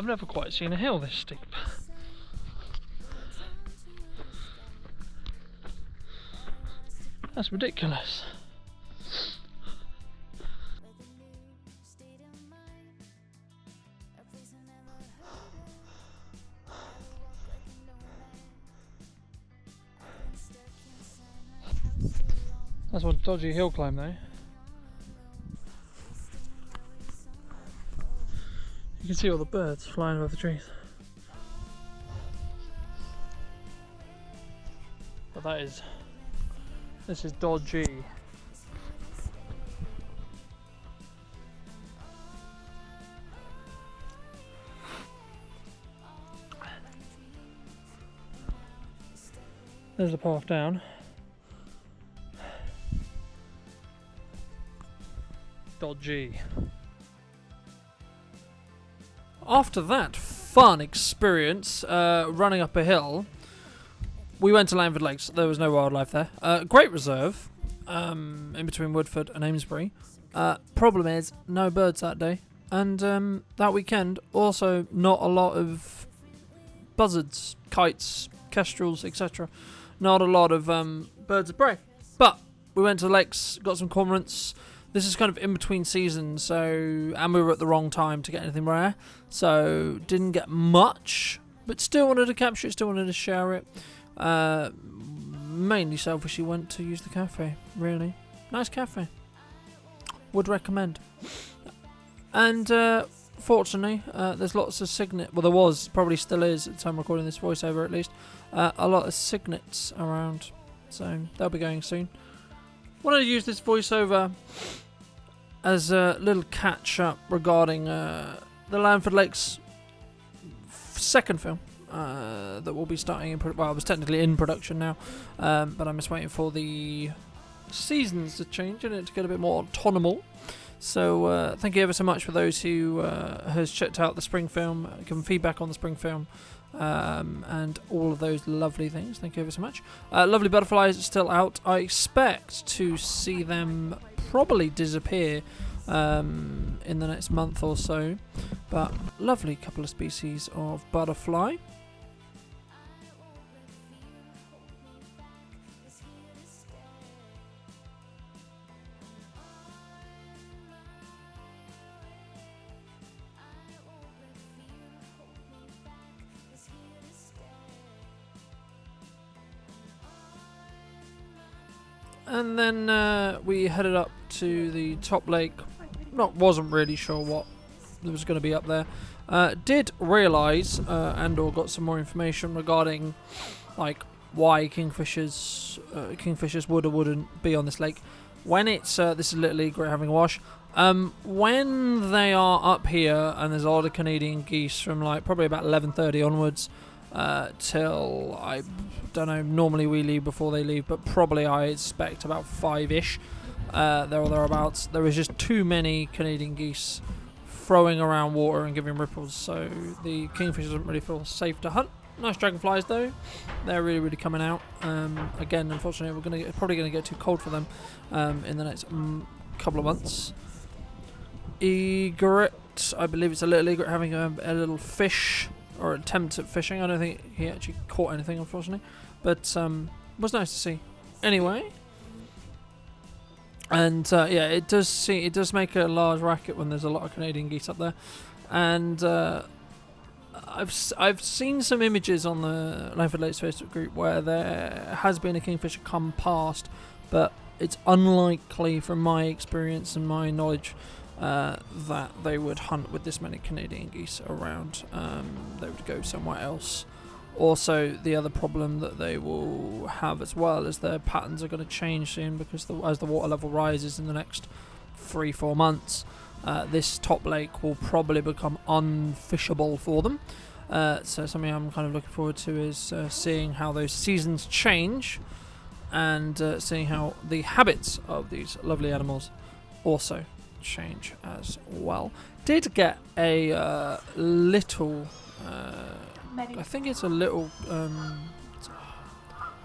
I've never quite seen a hill this steep. That's ridiculous. That's one dodgy hill climb though. You can see all the birds flying above the trees. But this is dodgy. There's the path down. Dodgy. After that fun experience running up a hill, we went to Langford Lakes. There was no wildlife there. Great reserve in between Woodford and Amesbury. Problem is, no birds that day. And that weekend, also not a lot of buzzards, kites, kestrels, etc. Not a lot of birds of prey. But we went to the lakes, got some cormorants. This is kind of in between seasons, and we were at the wrong time to get anything rare, so didn't get much, but still wanted to capture it, still wanted to share it. Mainly selfishly went to use the cafe, really. Nice cafe. Would recommend. And fortunately, there's lots of signet, well there was, probably still is at the time recording this voiceover at least, a lot of signets around, so they'll be going soon. Wanted to use this voiceover as a little catch-up regarding the Langford Lakes second film that will be starting in well, it was technically in production now, but I'm just waiting for the seasons to change and it to get a bit more autonomous. So thank you ever so much for those who has checked out the spring film, given feedback on the spring film, and all of those lovely things. Thank you ever so much. Lovely Butterflies is still out. I expect to see them probably disappear in the next month or so, but lovely couple of species of butterfly. And then we headed up to the top lake. Wasn't really sure what there was going to be up there. Did realise and/or got some more information regarding like why kingfishers would or wouldn't be on this lake when it's this is Little Eagle having a wash. When they are up here and there's a lot of Canadian geese from like probably about 11:30 onwards. Till I don't know, normally we leave before they leave, but probably I expect about 5ish there or thereabouts. There is just too many Canadian geese throwing around water and giving ripples, so the kingfish doesn't really feel safe to hunt. Nice dragonflies though, they're really coming out. Again, unfortunately we're probably gonna get too cold for them in the next couple of months. Egret, I believe it's a little egret having a little fish or attempt at fishing. I don't think he actually caught anything, unfortunately, but was nice to see. Anyway, and yeah, it does make a large racket when there's a lot of Canadian geese up there, and I've seen some images on the Langford Lakes Facebook group where there has been a kingfisher come past, but it's unlikely, from my experience and my knowledge, that they would hunt with this many Canadian geese around. They would go somewhere else. Also, the other problem that they will have as well is their patterns are going to change soon, because as the water level rises in the next 3-4 months, this top lake will probably become unfishable for them. So something I'm kind of looking forward to is seeing how those seasons change, and seeing how the habits of these lovely animals also change as well. Did get a little I think it's a little I'm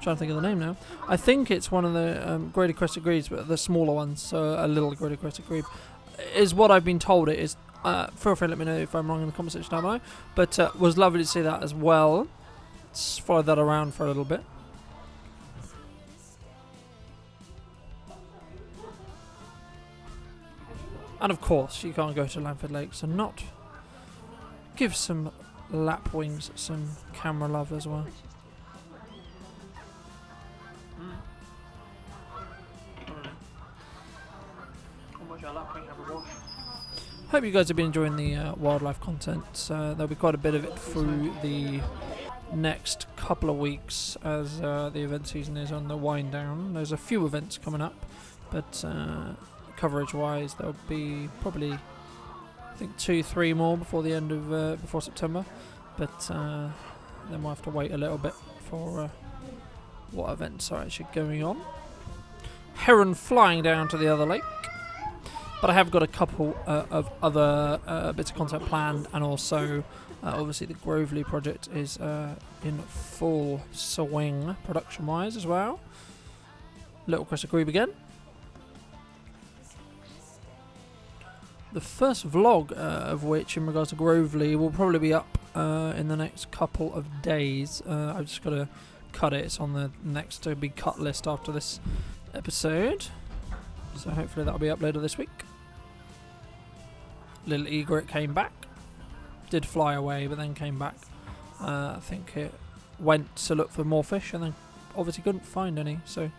trying to think of the name now. I think it's one of the greater crested grebes, but the smaller ones, so a little greater crested grebe is what I've been told it is. Feel free to let me know if I'm wrong in the comment section down below. But was lovely to see that as well. Let's follow that around for a little bit. And of course, you can't go to Lamford Lakes and not give some lapwings some camera love as well. Hope you guys have been enjoying the wildlife content. There'll be quite a bit of it through the next couple of weeks as the event season is on the wind down. There's a few events coming up, but coverage wise there'll be probably I think 2-3 more before the end of before September, but then we'll have to wait a little bit for what events are actually going on. Heron flying down to the other lake, but I have got a couple of other bits of content planned, and also obviously the Grovely project is in full swing production wise as well. Little Chris Grebe again. The first vlog of which, in regards to Grovely, will probably be up in the next couple of days. I've just got to cut it. It's on the next to be cut list after this episode. So hopefully that'll be uploaded this week. Little egret came back. Did fly away, but then came back. I think it went to look for more fish and then obviously couldn't find any, so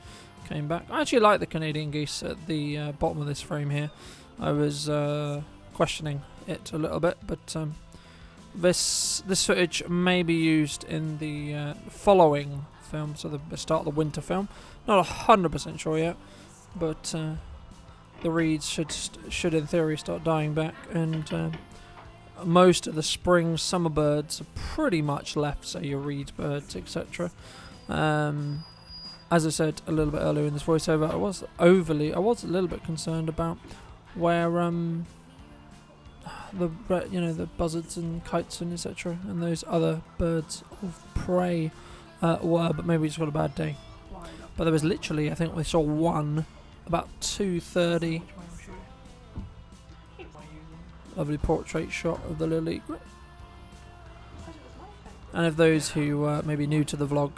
came back. I actually like the Canadian geese at the bottom of this frame here. I was questioning it a little bit, but this footage may be used in the following film, so the start of the winter film. Not 100% sure yet, but the reeds should in theory start dying back, and most of the spring summer birds are pretty much left, so your reed birds, etc. As I said a little bit earlier in this voiceover, I was a little bit concerned about where the buzzards and kites and etc. and those other birds of prey were, but maybe we just got a bad day. But there was literally, I think we saw one about 2:30. Lovely portrait shot of the little egret. And of those who may be new to the vlog,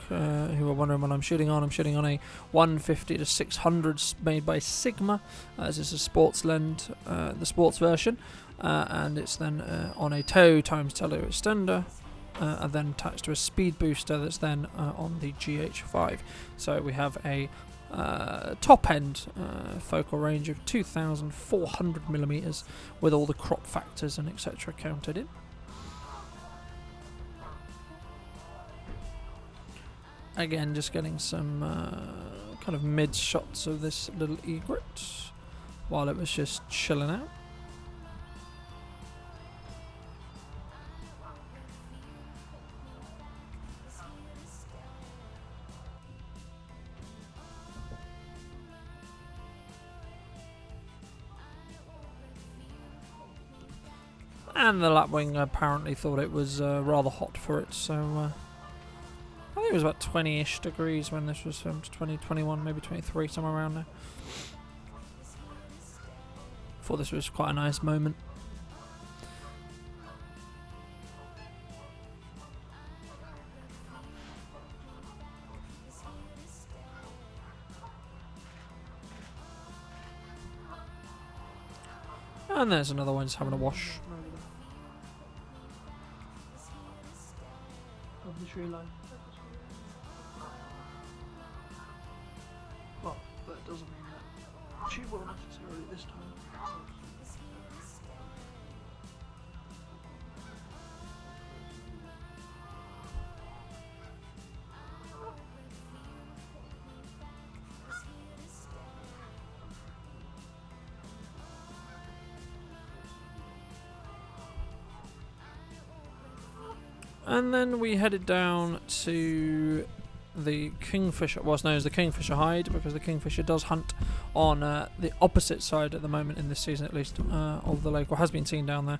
who are wondering what I'm shooting on a 150 to 600 made by Sigma. This is a sports lens, the sports version, and it's then on a tow times tele extender, and then attached to a speed booster that's then on the GH5. So we have a top end focal range of 2,400mm with all the crop factors and etc. counted in. Again, just getting some kind of mid shots of this little egret while it was just chilling out. And the lapwing apparently thought it was rather hot for it, so I think it was about 20-ish degrees when this was filmed, 20, 21, maybe 23, somewhere around there. Thought this was quite a nice moment. And there's another one just having a wash. Of the tree line. Well, that doesn't mean that she will necessarily this time. And then we headed down to the Kingfisher, what's known as the Kingfisher Hide, because the Kingfisher does hunt on the opposite side at the moment, in this season at least, of the lake, or has been seen down there.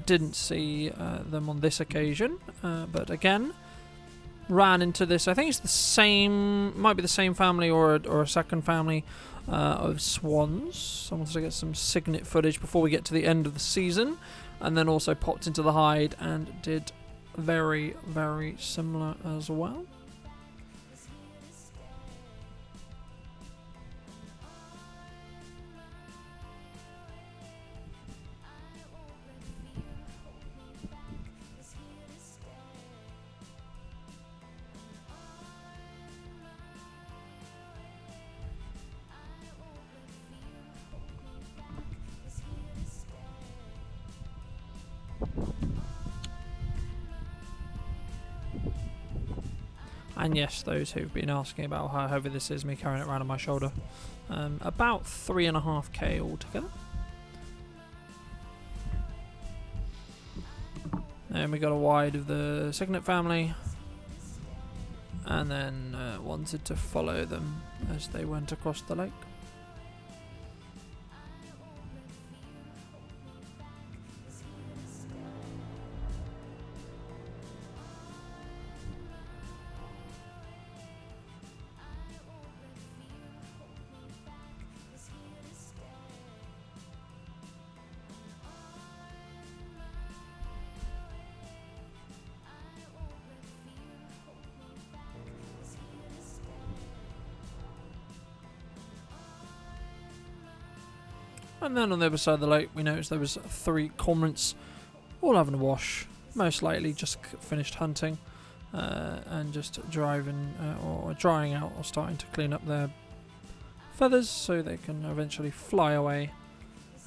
Didn't see them on this occasion, but again, ran into this, I think it's the same, might be the same family or a second family of swans. So I wanted to get some cygnet footage before we get to the end of the season, and then also popped into the hide and did very, very similar as well. And yes, those who've been asking about how heavy this is, me carrying it around on my shoulder, about 3.5k altogether. And we got a wide of the cygnet family, and then wanted to follow them as they went across the lake. And then on the other side of the lake, we noticed there was 3 cormorants, all having a wash. Most likely just finished hunting and just driving or drying out or starting to clean up their feathers so they can eventually fly away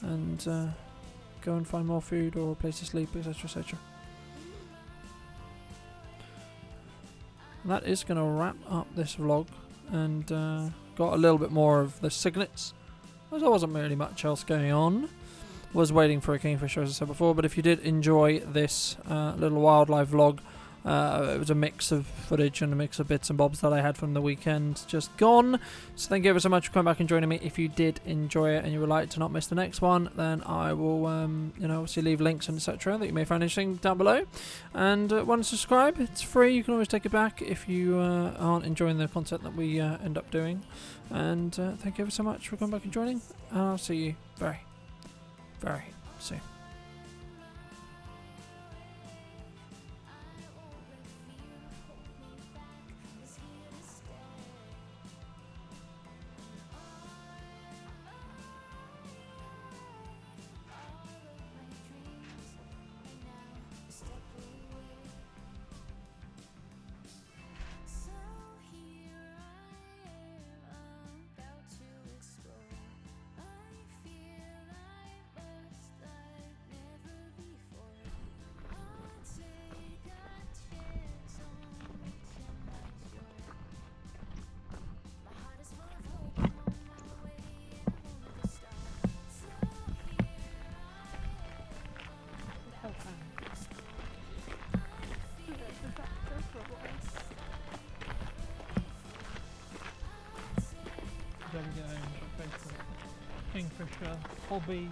and go and find more food or a place to sleep, etc, etc. And that is going to wrap up this vlog, and got a little bit more of the cygnets. There wasn't really much else going on. Was waiting for a kingfisher, as I said before, but if you did enjoy this little wildlife vlog, it was a mix of footage and a mix of bits and bobs that I had from the weekend just gone. So thank you ever so much for coming back and joining me. If you did enjoy it and you would like to not miss the next one, then I will obviously leave links and etc that you may find interesting down below. And want to subscribe, it's free, you can always take it back if you aren't enjoying the content that we end up doing. And thank you ever so much for coming back and joining, and I'll see you very, very soon. Kingfisher hobby